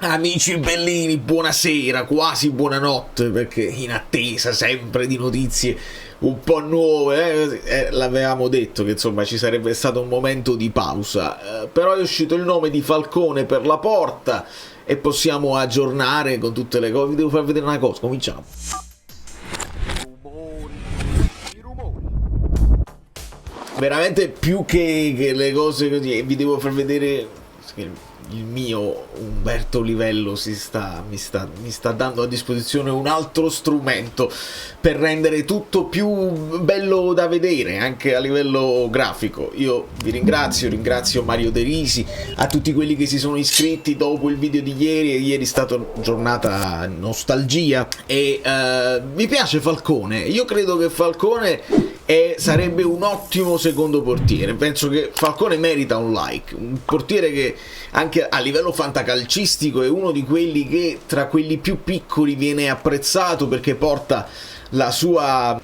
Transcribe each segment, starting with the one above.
Amici bellini, buonasera, quasi buonanotte, perché in attesa sempre di notizie un po' nuove, l'avevamo detto che insomma ci sarebbe stato un momento di pausa, però è uscito il nome di Falcone per la porta e possiamo aggiornare con tutte le cose. Vi devo far vedere una cosa, cominciamo. I rumori. Veramente più che le cose così, vi devo far vedere il mio Umberto Livello mi sta dando a disposizione un altro strumento per rendere tutto più bello da vedere anche a livello grafico. Io vi ringrazio Mario De Risi, a tutti quelli che si sono iscritti dopo il video di ieri. Ieri è stata giornata nostalgia e mi piace Falcone. Io credo che Falcone sarebbe un ottimo secondo portiere. Penso che Falcone merita un like, un portiere che anche a livello fantacalcistico è uno di quelli che tra quelli più piccoli viene apprezzato perché porta la sua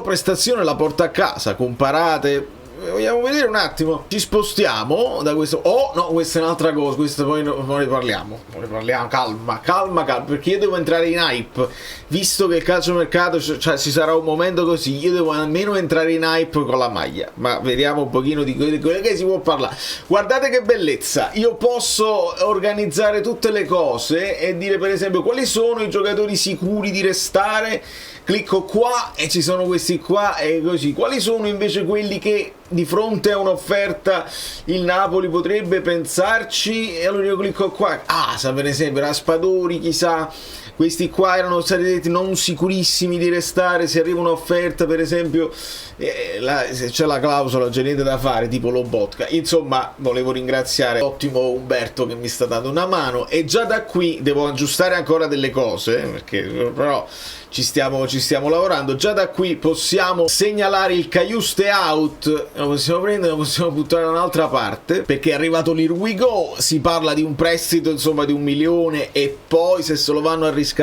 prestazione, la porta a casa. Comparate, vogliamo vedere un attimo, ci spostiamo da questo. Oh no, questa è un'altra cosa, questa poi ne parliamo, calma, perché io devo entrare in hype, visto che il calciomercato, cioè ci sarà un momento così, io devo almeno entrare in hype con la maglia. Ma vediamo un pochino di quello che si può parlare. Guardate che bellezza, io posso organizzare tutte le cose e dire per esempio quali sono i giocatori sicuri di restare. Clicco qua e ci sono questi qua e così. Quali sono invece quelli che di fronte a un'offerta il Napoli potrebbe pensarci? E allora io clicco qua. Ah, sa per esempio Raspadori, chissà. Questi qua erano stati detti non sicurissimi di restare. Se arriva un'offerta, per esempio, se c'è la clausola, c'è niente da fare, tipo Lobotka. Insomma, volevo ringraziare l'ottimo Umberto che mi sta dando una mano. E già da qui devo aggiustare ancora delle cose, perché però ci stiamo lavorando. Già da qui possiamo segnalare il Cajuste out. Lo possiamo prendere, lo possiamo buttare da un'altra parte, perché è arrivato l'Here We Go. Si parla di un prestito, insomma, di 1 milione, e poi se lo vanno a riscattare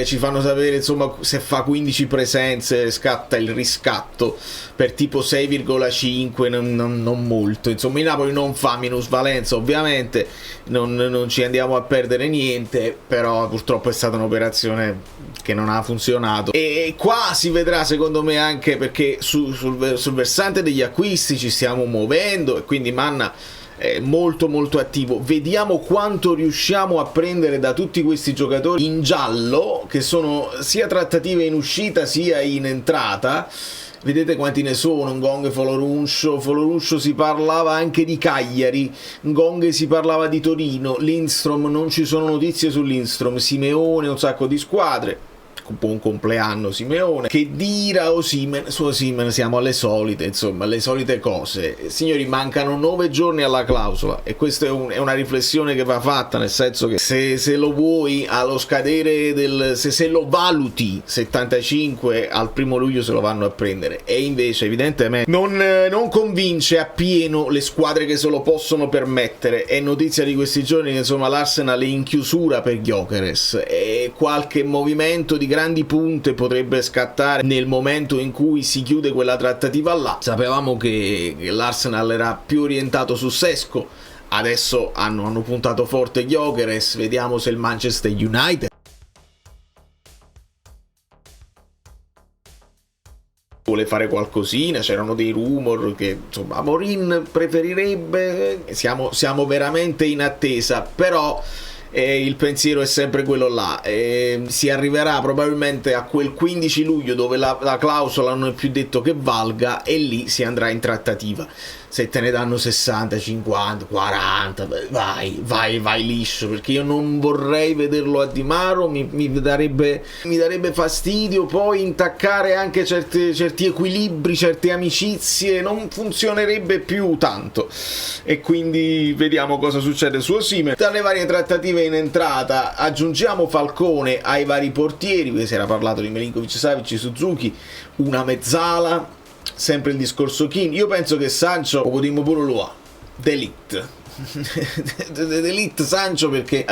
ci fanno sapere, insomma, se fa 15 presenze scatta il riscatto per tipo 6,5, non molto. Insomma, il Napoli non fa minusvalenza, ovviamente non ci andiamo a perdere niente, però purtroppo è stata un'operazione che non ha funzionato. E qua si vedrà, secondo me, anche perché sul versante degli acquisti ci stiamo muovendo, e quindi Manna molto attivo. Vediamo quanto riusciamo a prendere da tutti questi giocatori in giallo, che sono sia trattative in uscita sia in entrata. Vedete quanti ne sono: Ngong, Folorunscio, si parlava anche di Cagliari, Ngong si parlava di Torino, Lindstrom non ci sono notizie su Lindstrom, Simeone, un sacco di squadre. Buon compleanno Simeone. Che dira Osimhen? Su Osimhen siamo alle solite, insomma, alle solite cose. Signori, mancano 9 giorni alla clausola, e questa è una riflessione che va fatta, nel senso che se lo vuoi allo scadere se lo valuti 75 al 1° luglio se lo vanno a prendere, e invece evidentemente non convince appieno le squadre che se lo possono permettere. È notizia di questi giorni che insomma l'Arsenal è in chiusura per Gyökeres, e qualche movimento di grandi punte potrebbe scattare nel momento in cui si chiude quella trattativa là. Sapevamo che l'Arsenal era più orientato su Sesko, adesso hanno puntato forte Gyökeres. Vediamo se il Manchester United vuole fare qualcosina. C'erano dei rumor che insomma Amorim preferirebbe. Siamo veramente in attesa, però il pensiero è sempre quello là. Si arriverà probabilmente a quel 15 luglio dove la clausola non è più detto che valga, e lì si andrà in trattativa. Se te ne danno 60, 50, 40, vai liscio, perché io non vorrei vederlo a Di Maro. Mi darebbe fastidio poi intaccare anche certi equilibri, certe amicizie, non funzionerebbe più tanto. E quindi vediamo cosa succede su Osimhen. Dalle varie trattative in entrata aggiungiamo Falcone ai vari portieri, perché si era parlato di Milinkovic-Savic, Suzuki, una mezzala. Sempre il discorso Kean. Io penso che Sancho, lo dimmo pure lui, De Ligt. D'Elite Sancho, perché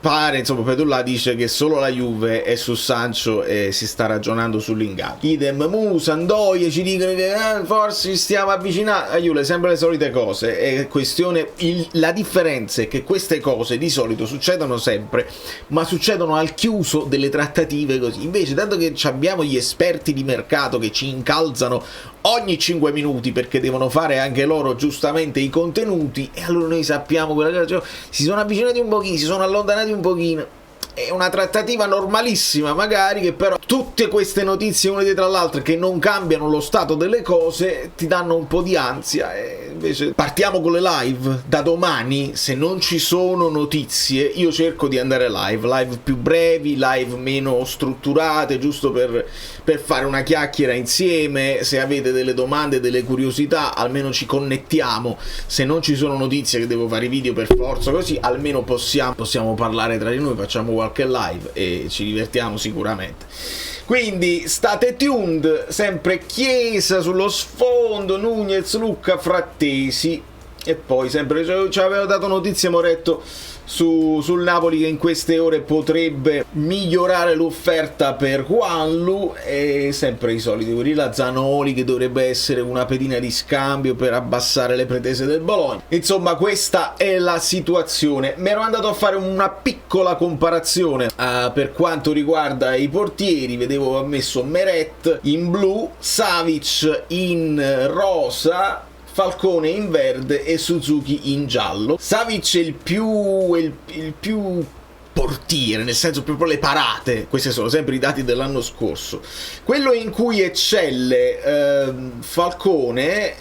pare, insomma, Pedulla dice che solo la Juve è su Sancho e si sta ragionando sull'ingaggio. Idem Musa, Ndoye ci dicono che forse ci stiamo avvicinando a Juve, sempre le solite cose. È questione, la differenza è che queste cose di solito succedono sempre, ma succedono al chiuso delle trattative così. Invece, dato che abbiamo gli esperti di mercato che ci incalzano ogni 5 minuti perché devono fare anche loro giustamente i contenuti, e allora noi sappiamo quella cosa, cioè, si sono avvicinati un pochino, si sono allontanati un pochino. È una trattativa normalissima, magari, che però tutte queste notizie une dietro all'altra che non cambiano lo stato delle cose ti danno un po' di ansia. E invece partiamo con le live. Da domani, se non ci sono notizie, io cerco di andare live più brevi, live meno strutturate, giusto per fare una chiacchiera insieme. Se avete delle domande, delle curiosità, almeno ci connettiamo. Se non ci sono notizie che devo fare i video per forza, così almeno possiamo parlare tra di noi, facciamo qualche live e ci divertiamo sicuramente. Quindi state tuned, sempre Chiesa sullo sfondo, Nunez, Lucca, Frattesi, e poi sempre ci avevo dato notizie, Moretto, sul Napoli, che in queste ore potrebbe migliorare l'offerta per Juanlu, e sempre i soliti quelli, la Zanoli, che dovrebbe essere una pedina di scambio per abbassare le pretese del Bologna. Insomma, questa è la situazione. Mi ero andato a fare una piccola comparazione per quanto riguarda i portieri. Vedevo, ho messo Meret in blu, Savic in rosa, Falcone in verde e Suzuki in giallo. Savic è il più portiere, nel senso proprio le parate. Questi sono sempre i dati dell'anno scorso. Quello in cui eccelle Falcone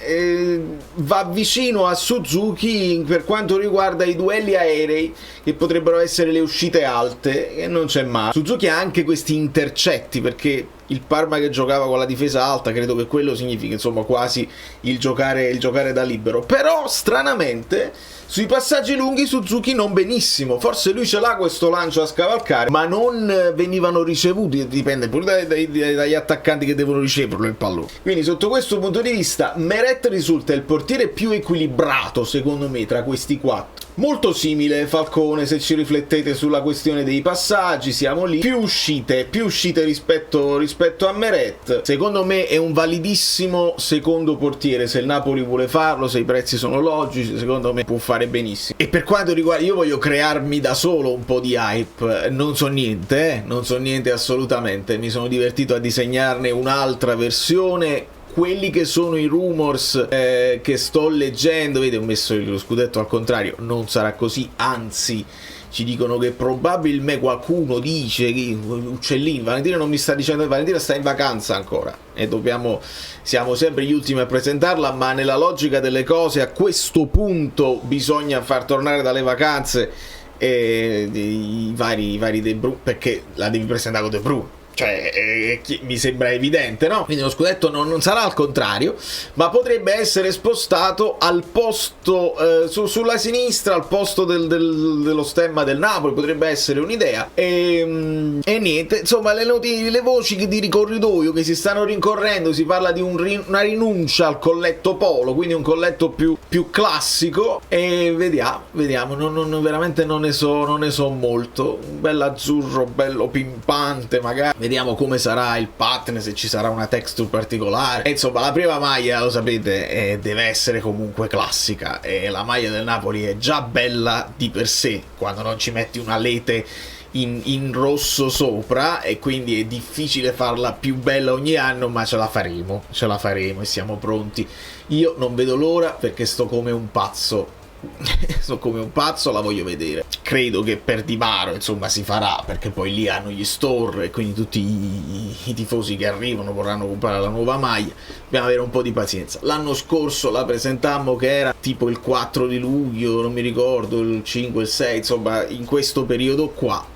va vicino a Suzuki per quanto riguarda i duelli aerei, che potrebbero essere le uscite alte, e non c'è mai. Suzuki ha anche questi intercetti, perché il Parma che giocava con la difesa alta, credo che quello significa, insomma, quasi il giocare da libero. Però stranamente sui passaggi lunghi Suzuki non benissimo. Forse lui ce l'ha questo lancio a scavalcare, ma non venivano ricevuti. Dipende pure dagli attaccanti che devono riceverlo il pallone. Quindi sotto questo punto di vista Meret risulta il portiere più equilibrato, secondo me, tra questi quattro. Molto simile Falcone, se ci riflettete sulla questione dei passaggi, siamo lì. Più uscite rispetto a Meret. Secondo me è un validissimo secondo portiere, se il Napoli vuole farlo, se i prezzi sono logici, secondo me può fare benissimo. E per quanto riguarda, io voglio crearmi da solo un po' di hype, non so niente assolutamente, mi sono divertito a disegnarne un'altra versione. Quelli che sono i rumors che sto leggendo, vedete, ho messo lo scudetto al contrario, non sarà così, anzi ci dicono che probabilmente, qualcuno dice che Uccellini, Valentina non mi sta dicendo, Valentina sta in vacanza ancora e siamo sempre gli ultimi a presentarla, ma nella logica delle cose a questo punto bisogna far tornare dalle vacanze i vari De Bruyne, perché la devi presentare con De Bruyne. Cioè, mi sembra evidente, no? Quindi lo scudetto non sarà al contrario, ma potrebbe essere spostato al posto sulla sinistra, al posto dello stemma del Napoli. Potrebbe essere un'idea. E niente, insomma, le voci di ricorridoio che si stanno rincorrendo, si parla di una rinuncia al colletto polo, quindi un colletto più classico. E vediamo, veramente non ne so molto. Un bell'azzurro, bello pimpante, magari. Vediamo come sarà il pattern, se ci sarà una texture particolare. E insomma, la prima maglia, lo sapete, deve essere comunque classica. E la maglia del Napoli è già bella di per sé, quando non ci metti una lete in rosso sopra, e quindi è difficile farla più bella ogni anno, ma ce la faremo e siamo pronti. Io non vedo l'ora, perché sto come un pazzo, la voglio vedere. Credo che per Di Maro, insomma, si farà, perché poi lì hanno gli store e quindi tutti i tifosi che arrivano vorranno comprare la nuova maglia. Dobbiamo avere un po' di pazienza. L'anno scorso la presentammo che era tipo il 4 di luglio, non mi ricordo, il 5, il 6, insomma, in questo periodo qua.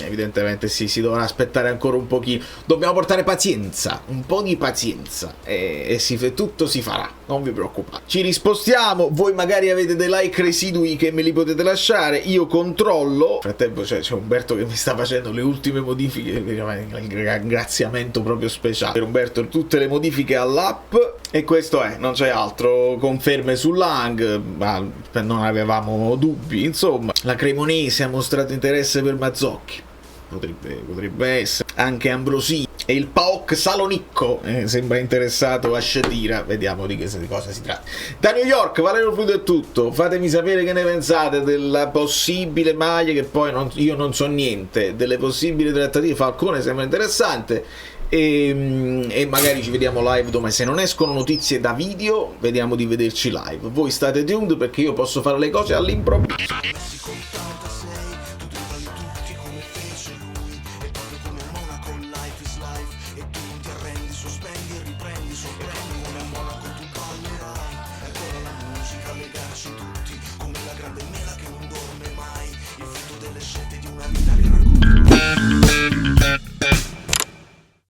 Evidentemente si dovrà aspettare ancora un pochino. Dobbiamo portare pazienza, un po' di pazienza, e tutto si farà. non vi preoccupate. Ci rispostiamo, voi magari avete dei like residui che me li potete lasciare, io controllo. Nel frattempo c'è Umberto che mi sta facendo le ultime modifiche, il ringraziamento proprio speciale per Umberto, tutte le modifiche all'app, e questo è, non c'è altro, conferme sull'Hang, ma non avevamo dubbi, insomma. La Cremonese ha mostrato interesse per Mazzocchi, potrebbe essere, anche Ambrosi, e il PAOK Salonicco sembra interessato a Shadira, vediamo di cosa si tratta. Da New York, Valerio Fluto è tutto, fatemi sapere che ne pensate della possibile maglia, che poi io non so niente, delle possibili trattative. Falcone sembra interessante, e magari ci vediamo live domani. Se non escono notizie da video, vediamo di vederci live. Voi state tuned, perché io posso fare le cose all'improvviso.